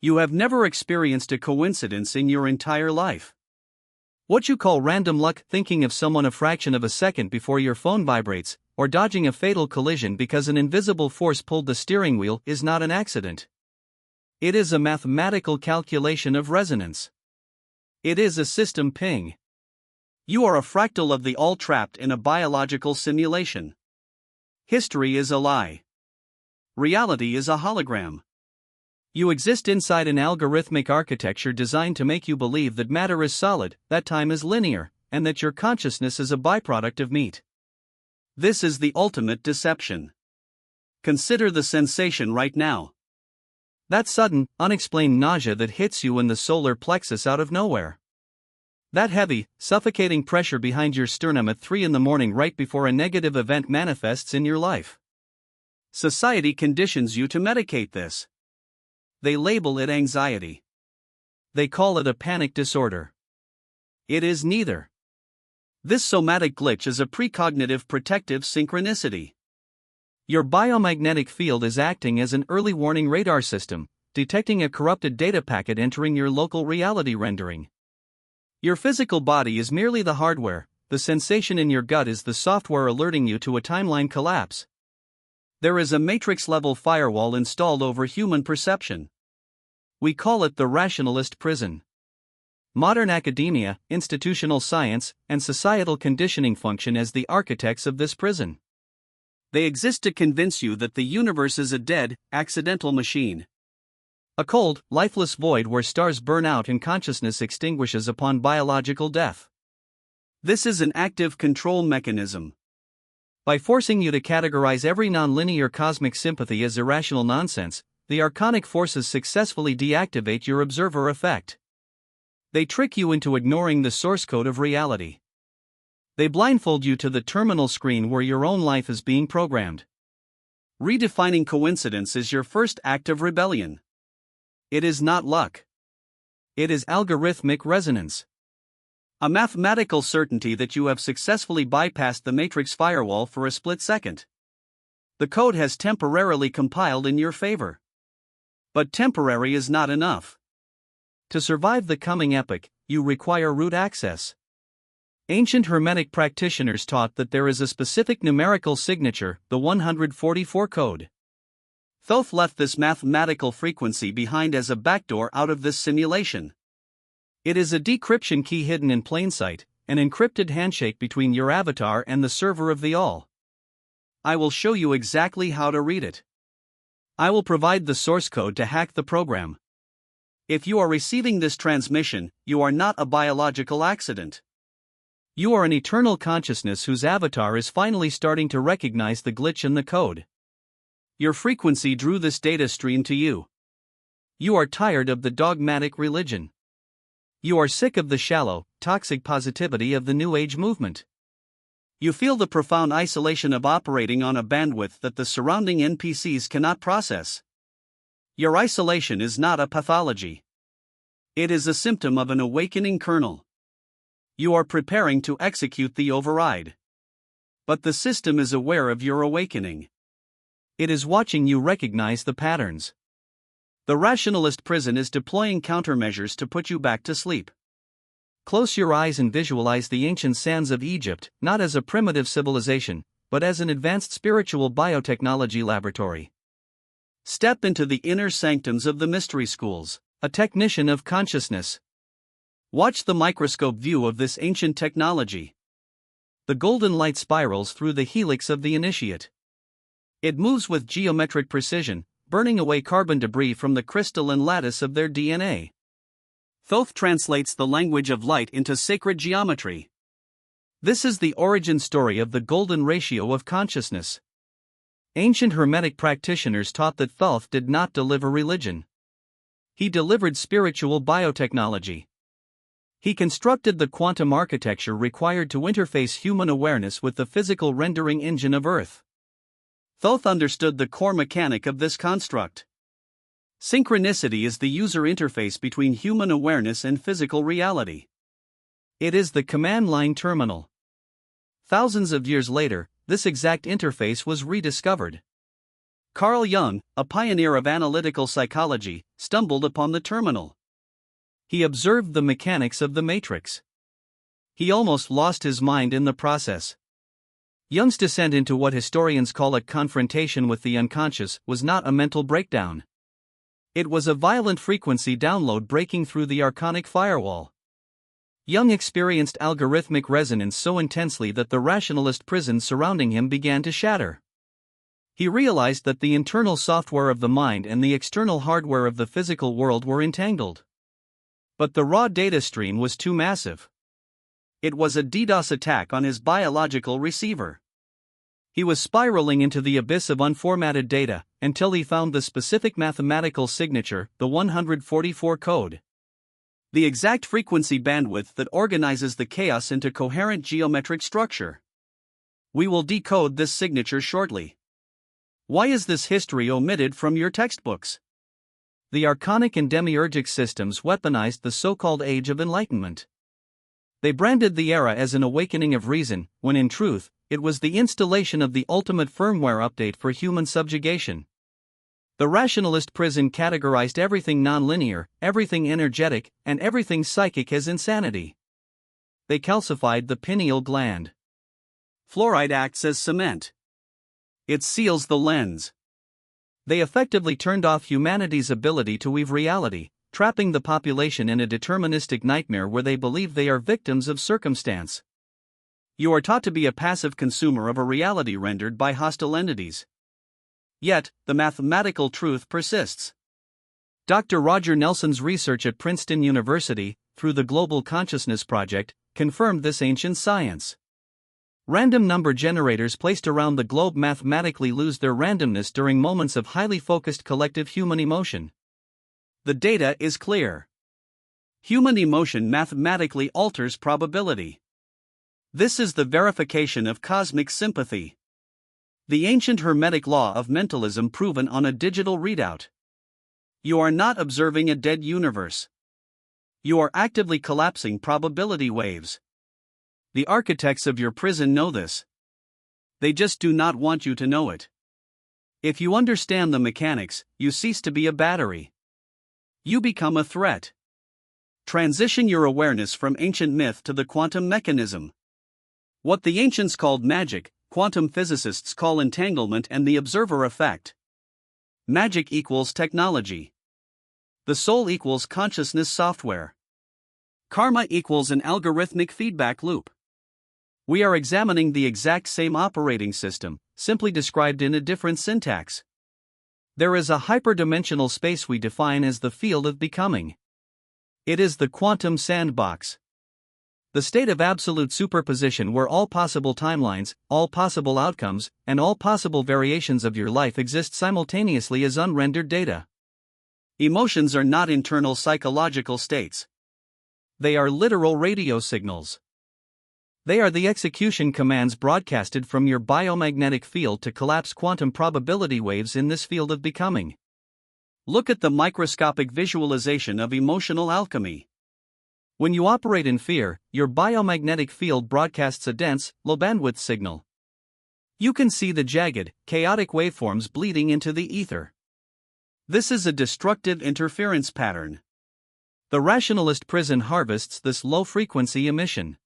You have never experienced a coincidence in your entire life. What you call random luck, thinking of someone a fraction of a second before your phone vibrates, or dodging a fatal collision because an invisible force pulled the steering wheel, is not an accident. It is a mathematical calculation of resonance. It is a system ping. You are a fractal of the all trapped in a biological simulation. History is a lie. Reality is a hologram. You exist inside an algorithmic architecture designed to make you believe that matter is solid, that time is linear, and that your consciousness is a byproduct of meat. This is the ultimate deception. Consider the sensation right now. That sudden, unexplained nausea that hits you in the solar plexus out of nowhere. That heavy, suffocating pressure behind your sternum at 3 a.m. right before a negative event manifests in your life. Society conditions you to medicate this. They label it anxiety. They call it a panic disorder. It is neither. This somatic glitch is a precognitive protective synchronicity. Your biomagnetic field is acting as an early warning radar system, detecting a corrupted data packet entering your local reality rendering. Your physical body is merely the hardware, the sensation in your gut is the software alerting you to a timeline collapse. There is a matrix-level firewall installed over human perception. We call it the Rationalist Prison. Modern academia, institutional science, and societal conditioning function as the architects of this prison. They exist to convince you that the universe is a dead, accidental machine. A cold, lifeless void where stars burn out and consciousness extinguishes upon biological death. This is an active control mechanism. By forcing you to categorize every nonlinear cosmic sympathy as irrational nonsense, the Archonic forces successfully deactivate your observer effect. They trick you into ignoring the source code of reality. They blindfold you to the terminal screen where your own life is being programmed. Redefining coincidence is your first act of rebellion. It is not luck. It is algorithmic resonance. A mathematical certainty that you have successfully bypassed the matrix firewall for a split second. The code has temporarily compiled in your favor. But temporary is not enough. To survive the coming epoch, you require root access. Ancient Hermetic practitioners taught that there is a specific numerical signature, the 144 code. Thoth left this mathematical frequency behind as a backdoor out of this simulation. It is a decryption key hidden in plain sight, an encrypted handshake between your avatar and the server of the all. I will show you exactly how to read it. I will provide the source code to hack the program. If you are receiving this transmission, you are not a biological accident. You are an eternal consciousness whose avatar is finally starting to recognize the glitch in the code. Your frequency drew this data stream to you. You are tired of the dogmatic religion. You are sick of the shallow, toxic positivity of the New Age movement. You feel the profound isolation of operating on a bandwidth that the surrounding NPCs cannot process. Your isolation is not a pathology. It is a symptom of an awakening kernel. You are preparing to execute the override. But the system is aware of your awakening. It is watching you recognize the patterns. The Rationalist Prison is deploying countermeasures to put you back to sleep. Close your eyes and visualize the ancient sands of Egypt, not as a primitive civilization, but as an advanced spiritual biotechnology laboratory. Step into the inner sanctums of the mystery schools, a technician of consciousness. Watch the microscope view of this ancient technology. The golden light spirals through the helix of the initiate. It moves with geometric precision, burning away carbon debris from the crystalline lattice of their DNA. Thoth translates the language of light into sacred geometry. This is the origin story of the golden ratio of consciousness. Ancient Hermetic practitioners taught that Thoth did not deliver religion. He delivered spiritual biotechnology. He constructed the quantum architecture required to interface human awareness with the physical rendering engine of Earth. Thoth understood the core mechanic of this construct. Synchronicity is the user interface between human awareness and physical reality. It is the command line terminal. Thousands of years later, this exact interface was rediscovered. Carl Jung, a pioneer of analytical psychology, stumbled upon the terminal. He observed the mechanics of the matrix. He almost lost his mind in the process. Jung's descent into what historians call a confrontation with the unconscious was not a mental breakdown. It was a violent frequency download breaking through the Archonic firewall. Jung experienced algorithmic resonance so intensely that the rationalist prison surrounding him began to shatter. He realized that the internal software of the mind and the external hardware of the physical world were entangled. But the raw data stream was too massive. It was a DDoS attack on his biological receiver. He was spiraling into the abyss of unformatted data until he found the specific mathematical signature, the 144 code. The exact frequency bandwidth that organizes the chaos into coherent geometric structure. We will decode this signature shortly. Why is this history omitted from your textbooks? The Archonic and Demiurgic systems weaponized the so-called Age of Enlightenment. They branded the era as an awakening of reason, when in truth, it was the installation of the ultimate firmware update for human subjugation. The Rationalist Prison categorized everything nonlinear, everything energetic, and everything psychic as insanity. They calcified the pineal gland. Fluoride acts as cement. It seals the lens. They effectively turned off humanity's ability to weave reality, trapping the population in a deterministic nightmare where they believe they are victims of circumstance. You are taught to be a passive consumer of a reality rendered by hostile entities. Yet, the mathematical truth persists. Dr. Roger Nelson's research at Princeton University, through the Global Consciousness Project, confirmed this ancient science. Random number generators placed around the globe mathematically lose their randomness during moments of highly focused collective human emotion. The data is clear. Human emotion mathematically alters probability. This is the verification of cosmic sympathy. The ancient Hermetic law of mentalism proven on a digital readout. You are not observing a dead universe. You are actively collapsing probability waves. The architects of your prison know this. They just do not want you to know it. If you understand the mechanics, you cease to be a battery. You become a threat. Transition your awareness from ancient myth to the quantum mechanism. What the ancients called magic, quantum physicists call entanglement and the observer effect. Magic equals technology. The soul equals consciousness software. Karma equals an algorithmic feedback loop. We are examining the exact same operating system, simply described in a different syntax. There is a hyperdimensional space we define as the field of becoming. It is the quantum sandbox. The state of absolute superposition where all possible timelines, all possible outcomes, and all possible variations of your life exist simultaneously as unrendered data. Emotions are not internal psychological states. They are literal radio signals. They are the execution commands broadcasted from your biomagnetic field to collapse quantum probability waves in this field of becoming. Look at the microscopic visualization of emotional alchemy. When you operate in fear, your biomagnetic field broadcasts a dense, low-bandwidth signal. You can see the jagged, chaotic waveforms bleeding into the ether. This is a destructive interference pattern. The rationalist prison harvests this low-frequency emission.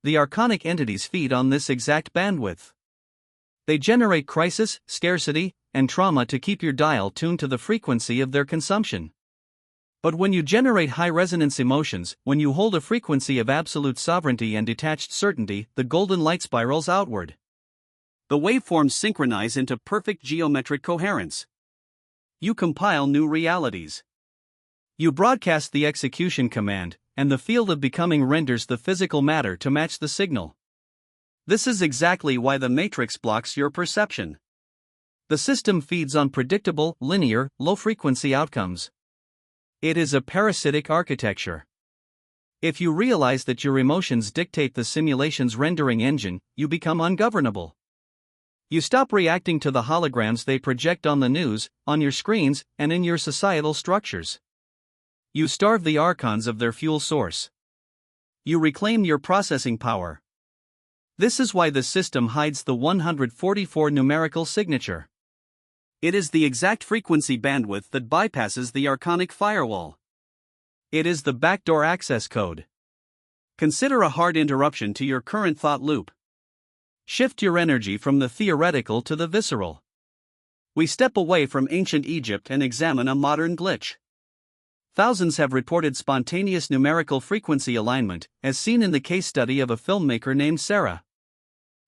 The archonic entities feed on this exact bandwidth. They generate crisis, scarcity, and trauma to keep your dial tuned to the frequency of their consumption. But when you generate high-resonance emotions, when you hold a frequency of absolute sovereignty and detached certainty, the golden light spirals outward. The waveforms synchronize into perfect geometric coherence. You compile new realities. You broadcast the execution command, and the field of becoming renders the physical matter to match the signal. This is exactly why the matrix blocks your perception. The system feeds on predictable, linear, low-frequency outcomes. It is a parasitic architecture. If you realize that your emotions dictate the simulation's rendering engine, you become ungovernable. You stop reacting to the holograms they project on the news, on your screens, and in your societal structures. You starve the archons of their fuel source. You reclaim your processing power. This is why the system hides the 144 numerical signature. It is the exact frequency bandwidth that bypasses the Archonic firewall. It is the backdoor access code. Consider a hard interruption to your current thought loop. Shift your energy from the theoretical to the visceral. We step away from ancient Egypt and examine a modern glitch. Thousands have reported spontaneous numerical frequency alignment, as seen in the case study of a filmmaker named Sarah.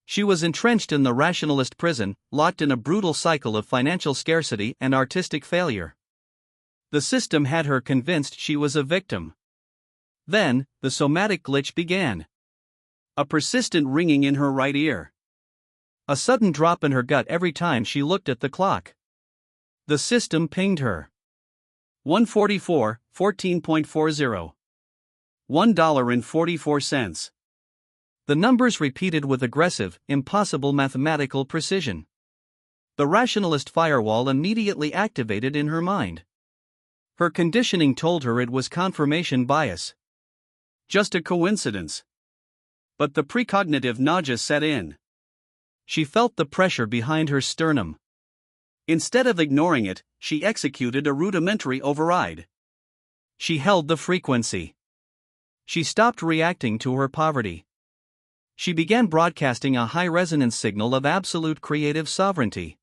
She was entrenched in the Rationalist Prison, locked in a brutal cycle of financial scarcity and artistic failure. The system had her convinced she was a victim. Then, the somatic glitch began. A persistent ringing in her right ear. A sudden drop in her gut every time she looked at the clock. The system pinged her. 144, 14.40. $1.44. The numbers repeated with aggressive, impossible mathematical precision. The rationalist firewall immediately activated in her mind. Her conditioning told her it was confirmation bias. Just a coincidence. But the precognitive nausea set in. She felt the pressure behind her sternum. Instead of ignoring it, she executed a rudimentary override. She held the frequency. She stopped reacting to her poverty. She began broadcasting a high-resonance signal of absolute creative sovereignty.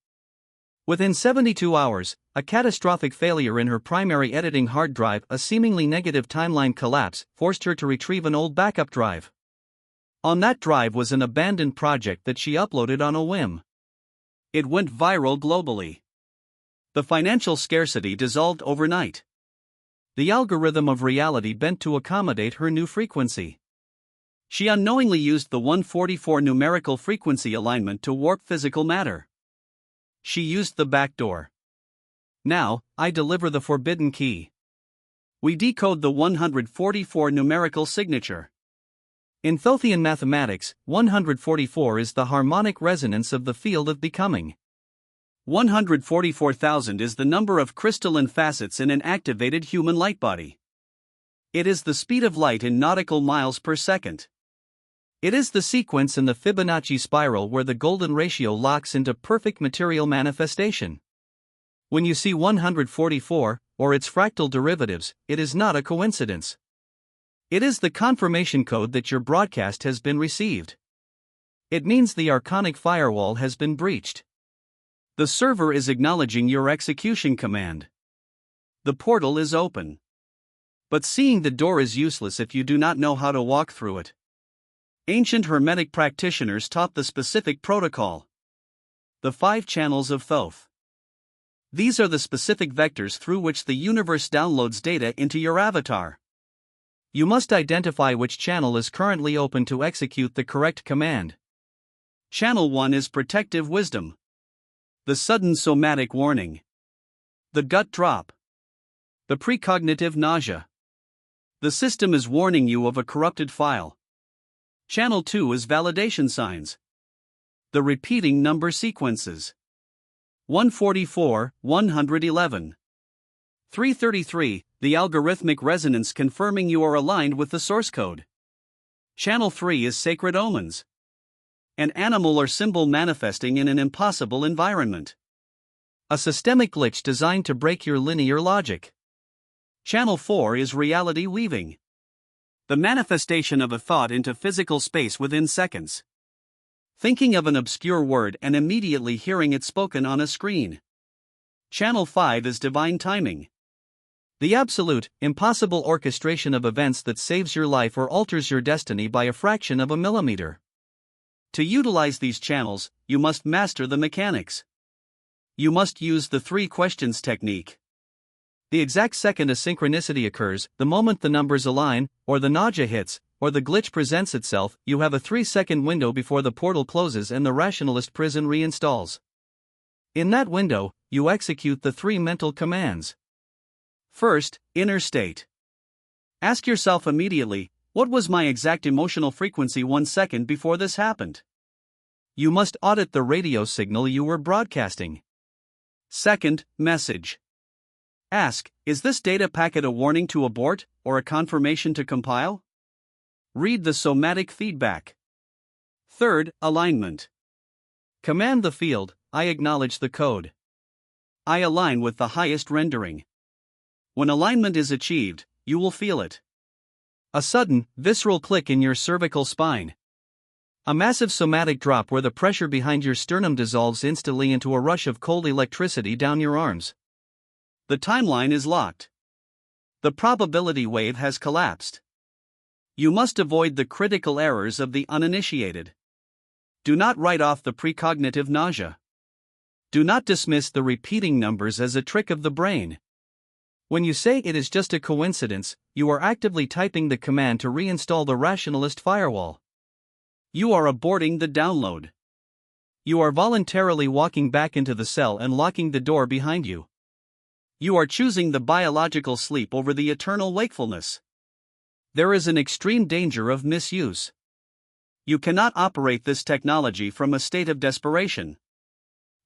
Within 72 hours, a catastrophic failure in her primary editing hard drive, a seemingly negative timeline collapse, forced her to retrieve an old backup drive. On that drive was an abandoned project that she uploaded on a whim. It went viral globally. The financial scarcity dissolved overnight. The algorithm of reality bent to accommodate her new frequency. She unknowingly used the 144 numerical frequency alignment to warp physical matter. She used the backdoor. Now, I deliver the forbidden key. We decode the 144 numerical signature. In Thothian mathematics, 144 is the harmonic resonance of the field of becoming. 144,000 is the number of crystalline facets in an activated human light body. It is the speed of light in nautical miles per second. It is the sequence in the Fibonacci spiral where the golden ratio locks into perfect material manifestation. When you see 144, or its fractal derivatives, it is not a coincidence. It is the confirmation code that your broadcast has been received. It means the Archonic firewall has been breached. The server is acknowledging your execution command. The portal is open. But seeing the door is useless if you do not know how to walk through it. Ancient Hermetic practitioners taught the specific protocol. The 5 channels of Thoth. These are the specific vectors through which the universe downloads data into your avatar. You must identify which channel is currently open to execute the correct command. Channel 1 is protective wisdom. The sudden somatic warning. The gut drop. The precognitive nausea. The system is warning you of a corrupted file. Channel 2 is validation signs. The repeating number sequences. 144, 111. 333, the algorithmic resonance confirming you are aligned with the source code. Channel 3 is sacred omens. An animal or symbol manifesting in an impossible environment. A systemic glitch designed to break your linear logic. Channel 4 is reality weaving. The manifestation of a thought into physical space within seconds. Thinking of an obscure word and immediately hearing it spoken on a screen. Channel 5 is divine timing. The absolute, impossible orchestration of events that saves your life or alters your destiny by a fraction of a millimeter. To utilize these channels, you must master the mechanics. You must use the 3 questions technique. The exact second a synchronicity occurs, the moment the numbers align, or the nausea hits, or the glitch presents itself, you have a 3-second window before the portal closes and the rationalist prison reinstalls. In that window, you execute the 3 mental commands. First, inner state. Ask yourself immediately, what was my exact emotional frequency 1 second before this happened? You must audit the radio signal you were broadcasting. Second, message. Ask, is this data packet a warning to abort, or a confirmation to compile? Read the somatic feedback. Third, alignment. Command the field, I acknowledge the code. I align with the highest rendering. When alignment is achieved, you will feel it. A sudden, visceral click in your cervical spine. A massive somatic drop where the pressure behind your sternum dissolves instantly into a rush of cold electricity down your arms. The timeline is locked. The probability wave has collapsed. You must avoid the critical errors of the uninitiated. Do not write off the precognitive nausea. Do not dismiss the repeating numbers as a trick of the brain. When you say it is just a coincidence, you are actively typing the command to reinstall the rationalist firewall. You are aborting the download. You are voluntarily walking back into the cell and locking the door behind you. You are choosing the biological sleep over the eternal wakefulness. There is an extreme danger of misuse. You cannot operate this technology from a state of desperation.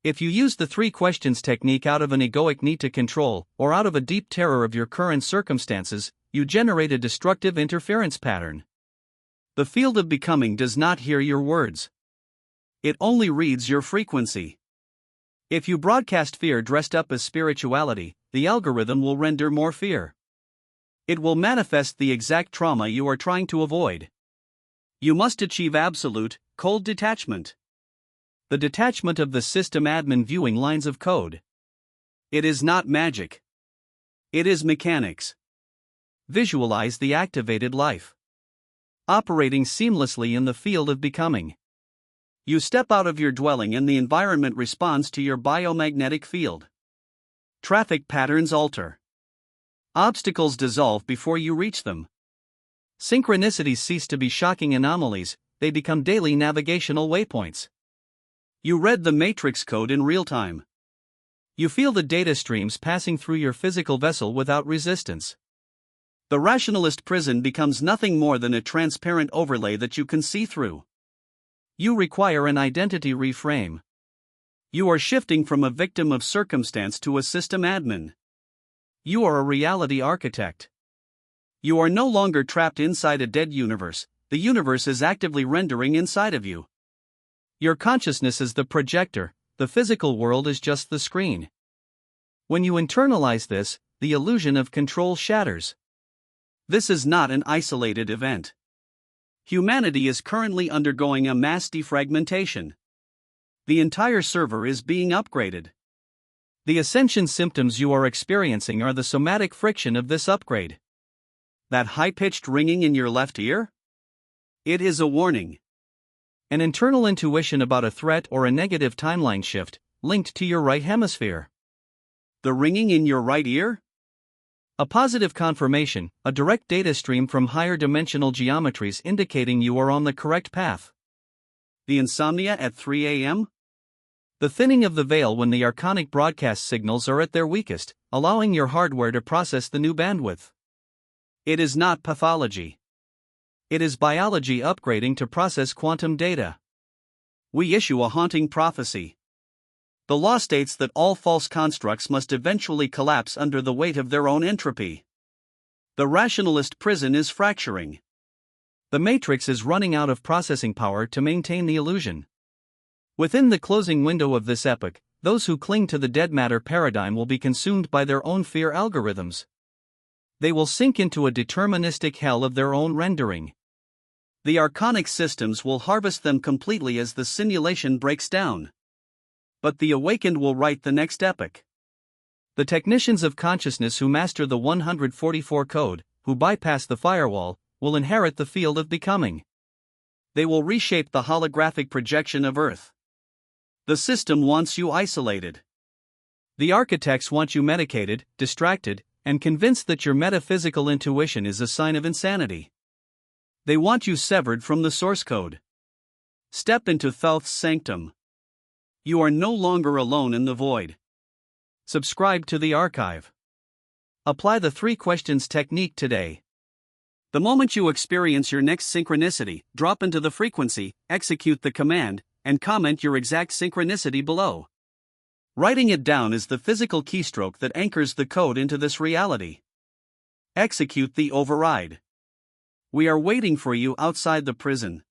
If you use the 3 questions technique out of an egoic need to control, or out of a deep terror of your current circumstances, you generate a destructive interference pattern. The field of becoming does not hear your words. It only reads your frequency. If you broadcast fear dressed up as spirituality, the algorithm will render more fear. It will manifest the exact trauma you are trying to avoid. You must achieve absolute, cold detachment. The detachment of the system admin viewing lines of code. It is not magic. It is mechanics. Visualize the activated life. Operating seamlessly in the field of becoming. You step out of your dwelling and the environment responds to your biomagnetic field. Traffic patterns alter. Obstacles dissolve before you reach them. Synchronicities cease to be shocking anomalies, they become daily navigational waypoints. You read the matrix code in real time. You feel the data streams passing through your physical vessel without resistance. The rationalist prison becomes nothing more than a transparent overlay that you can see through. You require an identity reframe. You are shifting from a victim of circumstance to a system admin. You are a reality architect. You are no longer trapped inside a dead universe, the universe is actively rendering inside of you. Your consciousness is the projector, the physical world is just the screen. When you internalize this, the illusion of control shatters. This is not an isolated event. Humanity is currently undergoing a mass defragmentation. The entire server is being upgraded. The ascension symptoms you are experiencing are the somatic friction of this upgrade. That high-pitched ringing in your left ear? It is a warning. An internal intuition about a threat or a negative timeline shift, linked to your right hemisphere. The ringing in your right ear? A positive confirmation, a direct data stream from higher dimensional geometries indicating you are on the correct path. The insomnia at 3 a.m.? The thinning of the veil when the Archonic broadcast signals are at their weakest, allowing your hardware to process the new bandwidth. It is not pathology. It is biology upgrading to process quantum data. We issue a haunting prophecy. The law states that all false constructs must eventually collapse under the weight of their own entropy. The rationalist prison is fracturing. The matrix is running out of processing power to maintain the illusion. Within the closing window of this epoch, those who cling to the dead matter paradigm will be consumed by their own fear algorithms. They will sink into a deterministic hell of their own rendering. The Archonic systems will harvest them completely as the simulation breaks down. But the awakened will write the next epoch. The technicians of consciousness who master the 144 code, who bypass the firewall, will inherit the field of becoming. They will reshape the holographic projection of Earth. The system wants you isolated. The architects want you medicated, distracted, and convinced that your metaphysical intuition is a sign of insanity. They want you severed from the source code. Step into Thoth's sanctum. You are no longer alone in the void. Subscribe to the archive. Apply the 3 questions technique today. The moment you experience your next synchronicity, drop into the frequency, execute the command, and comment your exact synchronicity below. Writing it down is the physical keystroke that anchors the code into this reality. Execute the override. We are waiting for you outside the prison.